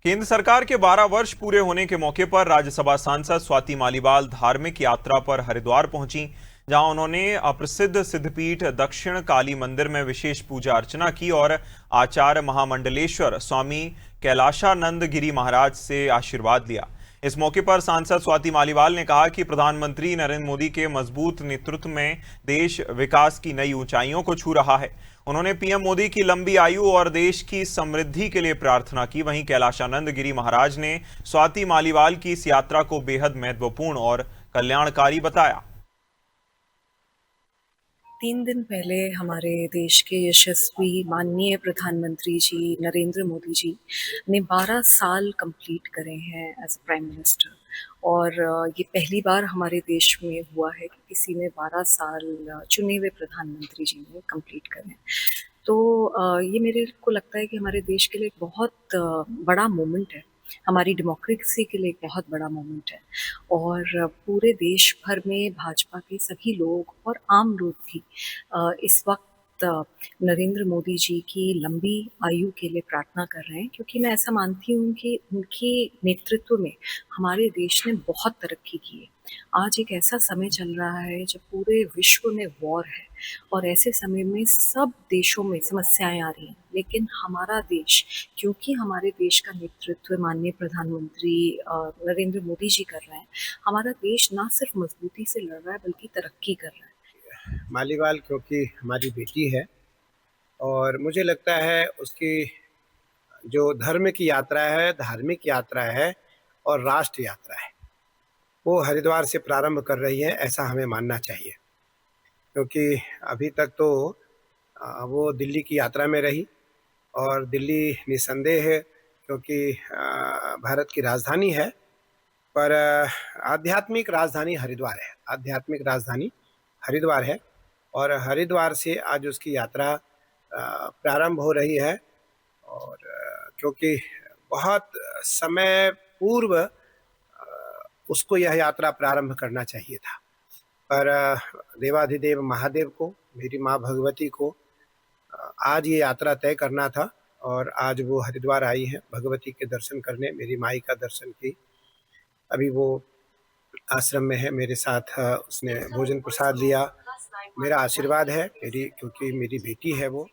केंद्र सरकार के 12 वर्ष पूरे होने के मौके पर राज्यसभा सांसद स्वाति मालीवाल धार्मिक यात्रा पर हरिद्वार पहुंची, जहां उन्होंने प्रसिद्ध सिद्धपीठ दक्षिण काली मंदिर में विशेष पूजा अर्चना की और आचार्य महामंडलेश्वर स्वामी कैलाशानंद गिरी महाराज से आशीर्वाद लिया। इस मौके पर सांसद स्वाति मालीवाल ने कहा कि प्रधानमंत्री नरेंद्र मोदी के मजबूत नेतृत्व में देश विकास की नई ऊंचाइयों को छू रहा है। उन्होंने पीएम मोदी की लंबी आयु और देश की समृद्धि के लिए प्रार्थना की। वहीं कैलाशानंद गिरी महाराज ने स्वाति मालीवाल की इस यात्रा को बेहद महत्वपूर्ण और कल्याणकारी बताया। 3 दिन पहले हमारे देश के यशस्वी माननीय प्रधानमंत्री जी नरेंद्र मोदी जी ने 12 साल कंप्लीट करे हैं एज अ प्राइम मिनिस्टर, और ये पहली बार हमारे देश में हुआ है कि किसी ने 12 साल चुने हुए प्रधानमंत्री जी ने कंप्लीट करें। तो ये मेरे को लगता है कि हमारे देश के लिए एक बहुत बड़ा मोमेंट है, हमारी डेमोक्रेसी के लिए एक बहुत बड़ा मोमेंट है। और पूरे देश भर में भाजपा के सभी लोग और आम लोग भी इस वक्त नरेंद्र मोदी जी की लंबी आयु के लिए प्रार्थना कर रहे हैं, क्योंकि मैं ऐसा मानती हूँ कि उनके नेतृत्व में हमारे देश ने बहुत तरक्की की है। आज एक ऐसा समय चल रहा है जब पूरे विश्व में वॉर है, और ऐसे समय में सब देशों में समस्याएं आ रही हैं, लेकिन हमारा देश, क्योंकि हमारे देश का नेतृत्व माननीय प्रधानमंत्री नरेंद्र मोदी जी कर रहे हैं, हमारा देश ना सिर्फ मजबूती से लड़ रहा है बल्कि तरक्की कर रहा है। मालीवाल क्योंकि हमारी बेटी है और मुझे लगता है उसकी जो धर्म की यात्रा है, धार्मिक यात्रा है और राष्ट्र यात्रा है, वो हरिद्वार से प्रारंभ कर रही है, ऐसा हमें मानना चाहिए। क्योंकि अभी तक तो वो दिल्ली की यात्रा में रही, और दिल्ली निस्संदेह है क्योंकि भारत की राजधानी है, पर आध्यात्मिक राजधानी हरिद्वार है। आध्यात्मिक राजधानी हरिद्वार है और हरिद्वार से आज उसकी यात्रा प्रारंभ हो रही है। और क्योंकि बहुत समय पूर्व उसको यह यात्रा प्रारंभ करना चाहिए था, पर देवाधिदेव महादेव को, मेरी माँ भगवती को आज ये यात्रा तय करना था, और आज वो हरिद्वार आई है भगवती के दर्शन करने, मेरी माई का दर्शन की। अभी वो आश्रम में है, मेरे साथ उसने भोजन प्रसाद लिया। मेरा आशीर्वाद है, क्योंकि मेरी बेटी है वो।